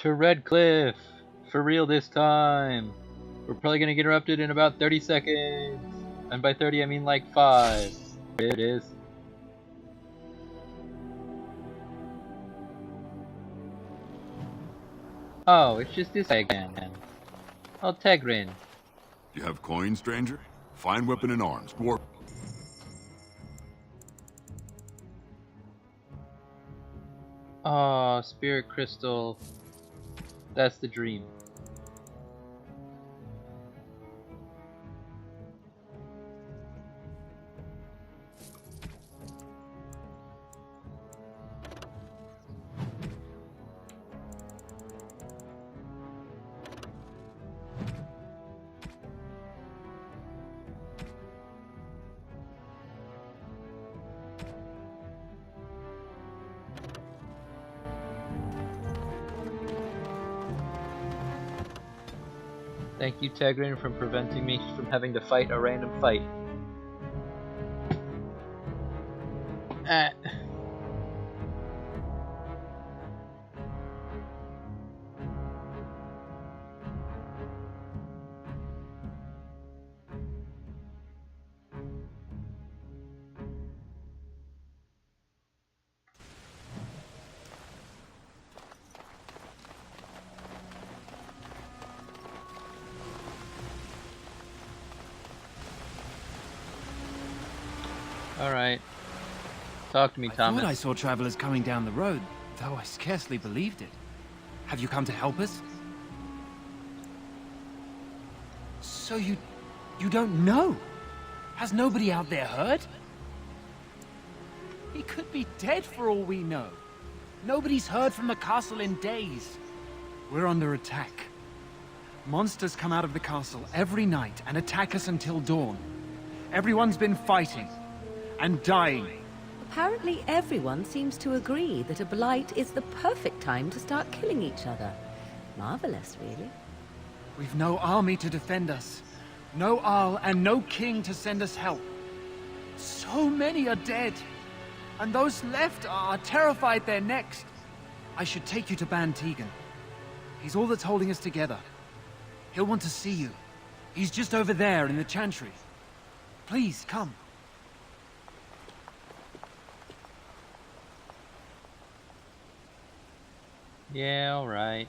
To Red Cliff! For real this time! We're probably gonna get erupted in about 30 seconds! And by 30 I mean like 5. There it is. Oh, it's just this guy again. Oh, Tegrin. You have coin, stranger? Fine weapon and arms. Dwarf. Oh, Spirit Crystal. That's the dream. Thank you, Tegrin, for preventing me from having to fight a random fight. Alright. Talk to me, Thomas. I thought I saw travelers coming down the road, though I scarcely believed it. Have you come to help us? So you don't know? Has nobody out there heard? He could be dead for all we know. Nobody's heard from the castle in days. We're under attack. Monsters come out of the castle every night and attack us until dawn. Everyone's been fighting. And dying. Apparently everyone seems to agree that a blight is the perfect time to start killing each other. Marvelous, really. We've no army to defend us. No Arl and no king to send us help. So many are dead. And those left are terrified they're next. I should take you to Ban Tegan. He's all that's holding us together. He'll want to see you. He's just over there in the chantry. Please, come. Yeah, alright.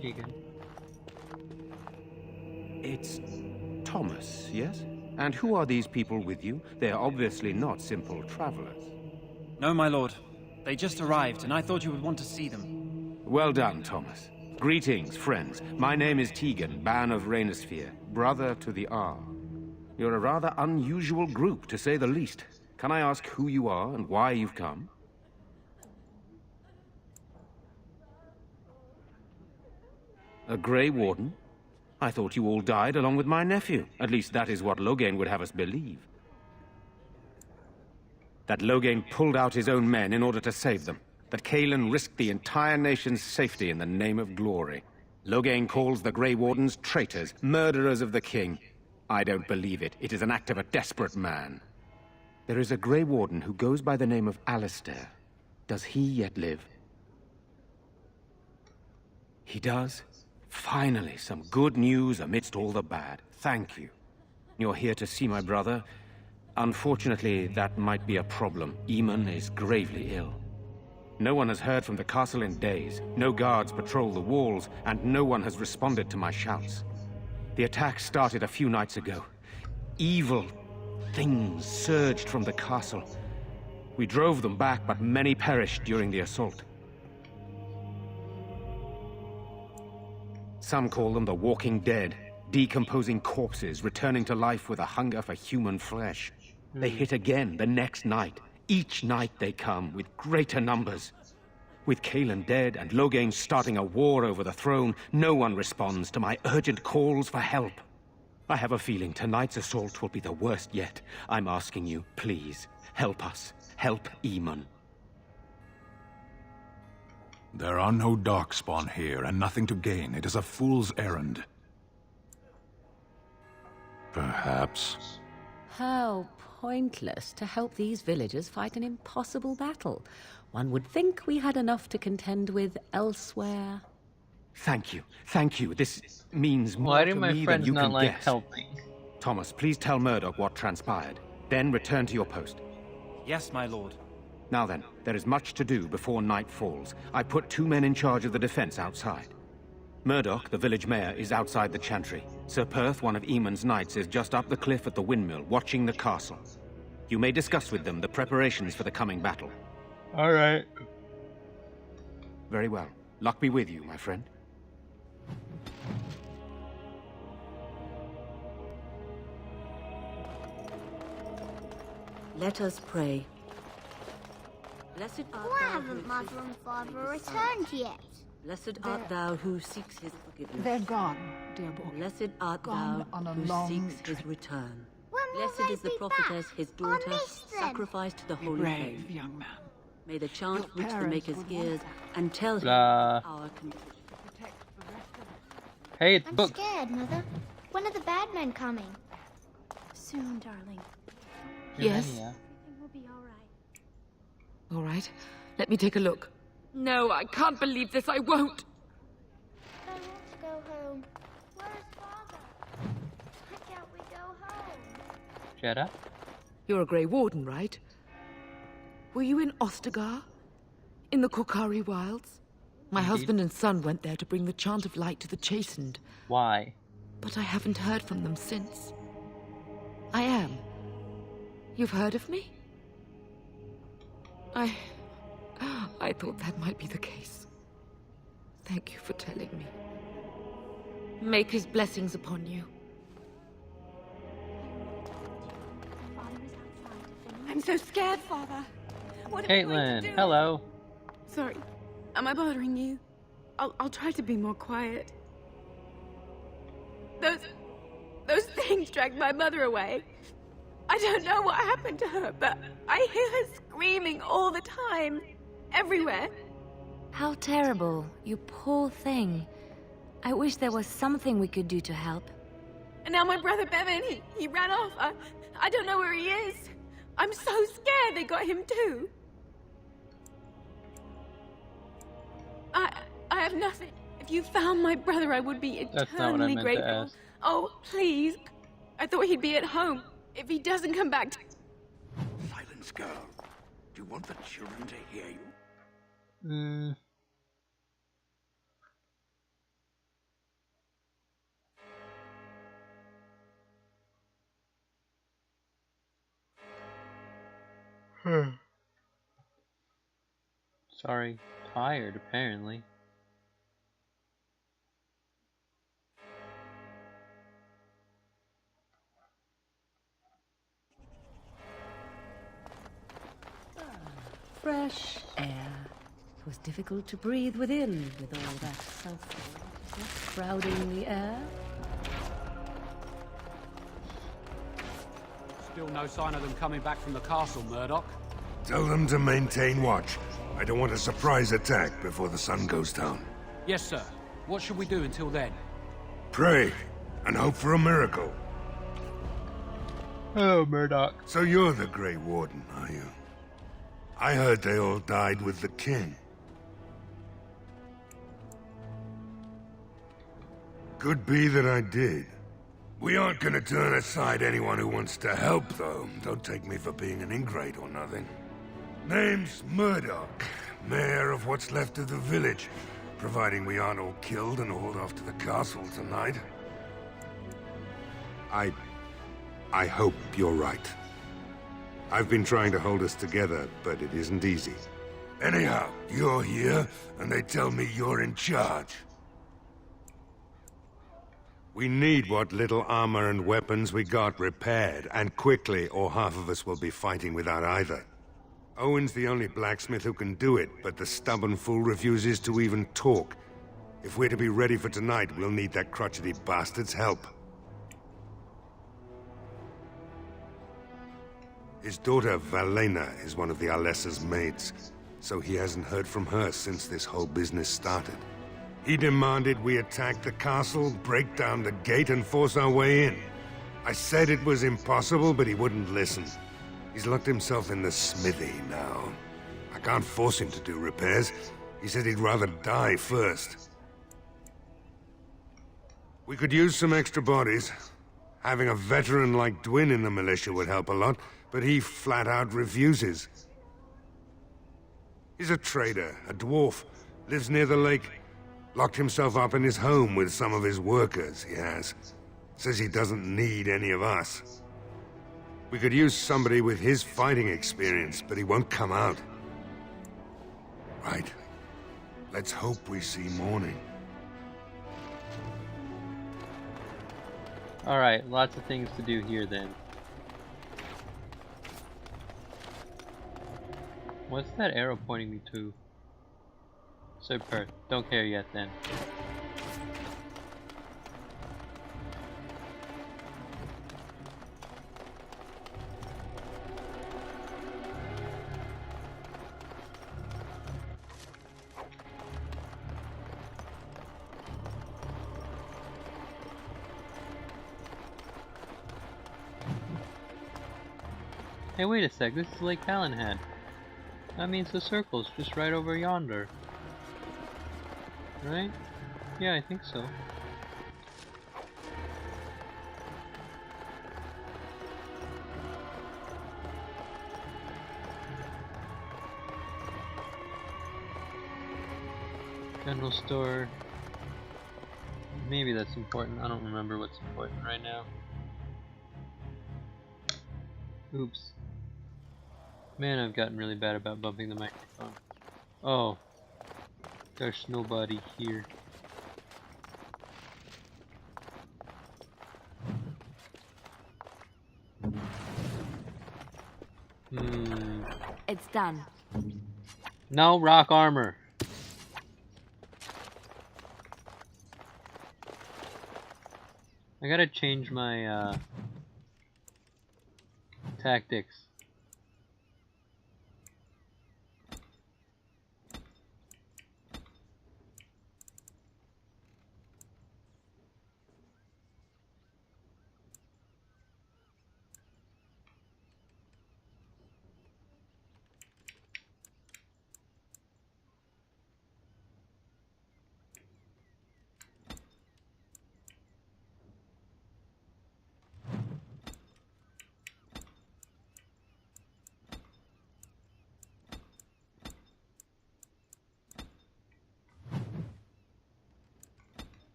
Tegan. It's Thomas, yes? And who are these people with you? They are obviously not simple travelers. No, my lord. They just arrived, and I thought you would want to see them. Well done, Thomas. Greetings, friends. My name is Tegan, Ban of Rainersphere, brother to the Arl. You're a rather unusual group, to say the least. Can I ask who you are and why you've come? A Grey Warden? I thought you all died along with my nephew. At least that is what Loghain would have us believe. That Loghain pulled out his own men in order to save them. That Cailan risked the entire nation's safety in the name of glory. Loghain calls the Grey Wardens traitors, murderers of the king. I don't believe it. It is an act of a desperate man. There is a Grey Warden who goes by the name of Alistair. Does he yet live? He does? Finally, some good news amidst all the bad. Thank you. You're here to see my brother. Unfortunately, that might be a problem. Eamon is gravely ill. No one has heard from the castle in days. No guards patrol the walls, and no one has responded to my shouts. The attack started a few nights ago. Evil things surged from the castle. We drove them back, but many perished during the assault. Some call them the Walking Dead, decomposing corpses returning to life with a hunger for human flesh. They hit again the next night. Each night they come with greater numbers. With Kaelin dead and Loghain starting a war over the throne, no one responds to my urgent calls for help. I have a feeling tonight's assault will be the worst yet. I'm asking you, please, help us. Help Eamon. There are no darkspawn here, and nothing to gain. It is a fool's errand. Perhaps. How pointless to help these villagers fight an impossible battle. One would think we had enough to contend with elsewhere. Thank you. Thank you. This means more Why to do my me than friends you not can like guess. helping? Thomas, please tell Murdoch what transpired. Then return to your post. Yes, my lord. Now then, there is much to do before night falls. I put 2 men in charge of the defense outside. Murdoch, the village mayor, is outside the chantry. Sir Perth, one of Eamon's knights, is just up the cliff at the windmill, watching the castle. You may discuss with them the preparations for the coming battle. Alright. Very well. Luck be with you, my friend. Let us pray. Blessed art Why thou haven't who Mother and Father returned yet? Blessed art thou who seeks his forgiveness. They're gone, dear boy. Blessed art Gone thou on a who long seeks trip. his return. When will Blessed they is the be prophetess, back? his I daughter, missed them. sacrificed to the Be holy brave, faith. young man. May the chant Your reach the parents Maker's would want ears that. and tell him Blah. our condition. Protect the rest of us. Hey, it's I'm book. scared, Mother. When are the bad men coming? Soon, darling. Yes? Yeah. Everything will be all right. All right, let me take a look. No, I can't believe this. I won't. I want to go home. Where's Father? Why can't we go home? Jeddah? You're a Grey Warden, right? Were you in Ostagar? In the Korkari Wilds? My Indeed. husband and son went there to bring the chant of light to the chastened, Why? but I haven't heard from them since. I am. You've heard of me? I thought that might be the case. Thank you for telling me. Make his blessings upon you. Father is outside. I'm so scared, Father. What am I going Caitlin, to do? hello. Sorry, am I bothering you? I'll try to be more quiet. Those things dragged my mother away. I don't know what happened to her, but I hear her screaming all the time, everywhere. How terrible, you poor thing. I wish there was something we could do to help. And now my brother Bevan, he ran off. I don't know where he is. I'm so scared they got him too. I have nothing. If you found my brother, I would be That's not what I eternally meant to grateful. ask. Oh, please. I thought he'd be at home. If he doesn't come back to... Silence, girl. Do you want the children to hear you? Sorry. Tired, apparently. Fresh air. It was difficult to breathe within with all that sulfur crowding the air. Still no sign of them coming back from the castle, Murdoch. Tell them to maintain watch. I don't want a surprise attack before the sun goes down. Yes, sir. What should we do until then? Pray, and hope for a miracle. Oh, Murdoch. So you're the Grey Warden, are you? I heard they all died with the king. Could be that I did. We aren't gonna turn aside anyone who wants to help, though. Don't take me for being an ingrate or nothing. Name's Murdoch, mayor of what's left of the village, providing we aren't all killed and hauled off to the castle tonight. I hope you're right. I've been trying to hold us together, but it isn't easy. Anyhow, you're here, and they tell me you're in charge. We need what little armor and weapons we got repaired, and quickly, or half of us will be fighting without either. Owen's the only blacksmith who can do it, but the stubborn fool refuses to even talk. If we're to be ready for tonight, we'll need that crotchety bastard's help. His daughter, Valena, is one of the Alessa's maids, so he hasn't heard from her since this whole business started. He demanded we attack the castle, break down the gate, and force our way in. I said it was impossible, but he wouldn't listen. He's locked himself in the smithy now. I can't force him to do repairs. He said he'd rather die first. We could use some extra bodies. Having a veteran like Dwyn in the militia would help a lot, but he flat out refuses. He's a trader, a dwarf, lives near the lake. Locked himself up in his home with some of his workers, he has. Says he doesn't need any of us. We could use somebody with his fighting experience, but he won't come out. Right. Let's hope we see morning. Alright, lots of things to do here then. What's that arrow pointing me to? Super. Don't care yet then. Hey, wait a sec, this is Lake Talonhead. That means the circle's just right over yonder. Right? Yeah, I think so. General store. Maybe that's important. I don't remember what's important right now. Oops. Man, I've gotten really bad about bumping the microphone. Oh. There's nobody here. It's done. No rock armor. I gotta change my tactics.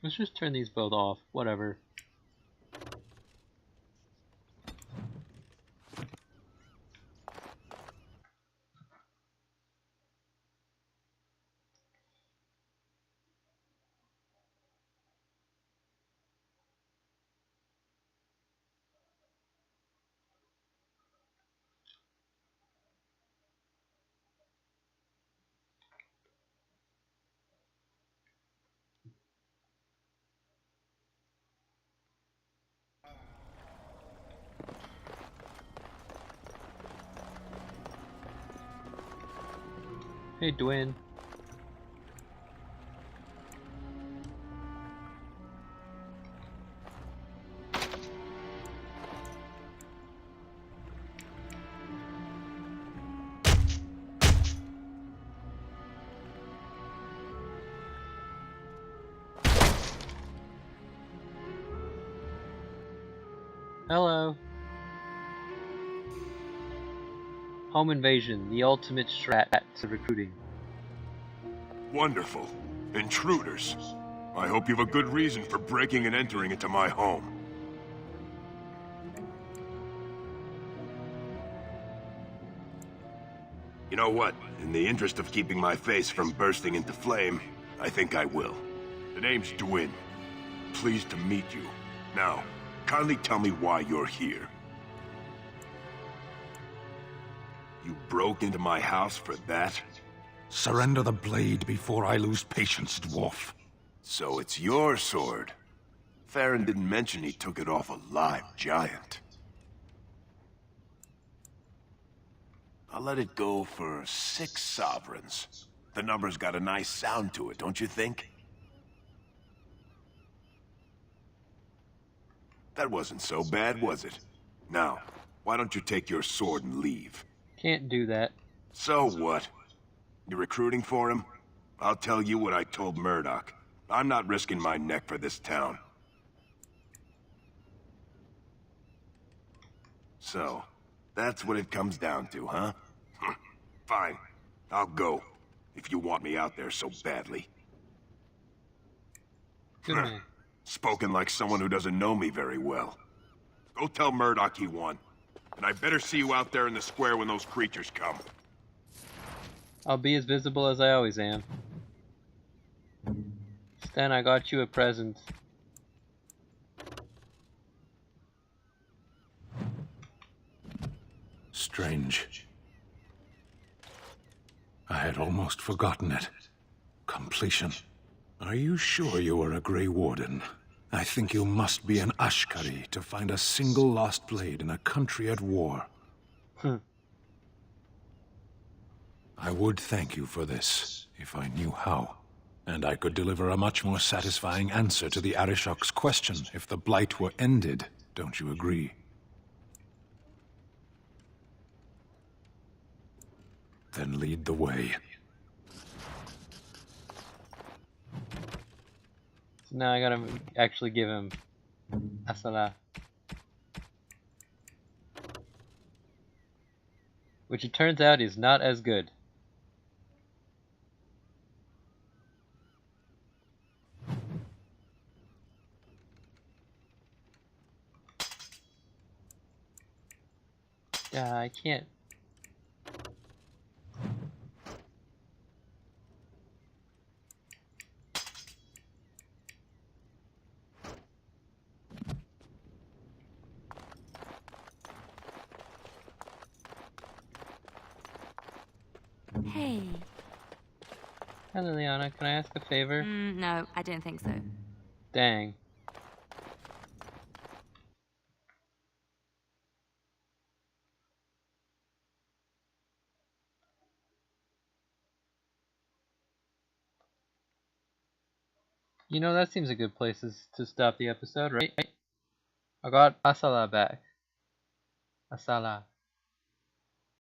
Let's just turn these both off. Whatever. Hey, Dwyn. Hello. Home invasion, the ultimate strat to recruiting. Wonderful. Intruders. I hope you have a good reason for breaking and entering into my home. You know what? In the interest of keeping my face from bursting into flame, I think I will. The name's Dwyn. Pleased to meet you. Now, kindly tell me why you're here. You broke into my house for that? Surrender the blade before I lose patience, dwarf. So it's your sword. Farron didn't mention he took it off a live giant. I'll let it go for 6 sovereigns. The number's got a nice sound to it, don't you think? That wasn't so bad, was it? Now, why don't you take your sword and leave? Can't do that. So what? You're recruiting for him? I'll tell you what I told Murdoch. I'm not risking my neck for this town. So, that's what it comes down to, huh? Fine. I'll go. If you want me out there so badly. Good man. Spoken like someone who doesn't know me very well. Go tell Murdoch he won. And I better see you out there in the square when those creatures come. I'll be as visible as I always am. Stan, I got you a present. Strange. I had almost forgotten it. Completion. Are you sure you are a Grey Warden? I think you must be an Ashkari to find a single lost blade in a country at war. I would thank you for this, if I knew how. And I could deliver a much more satisfying answer to the Arishok's question if the Blight were ended, don't you agree? Then lead the way. So now I gotta actually give him Asala. Which it turns out is not as good. Yeah, I can't. Hey. Hi Liliana, can I ask a favor? No, I don't think so. Dang. You know, that seems a good place to stop the episode, right? I got Asala back. Asala.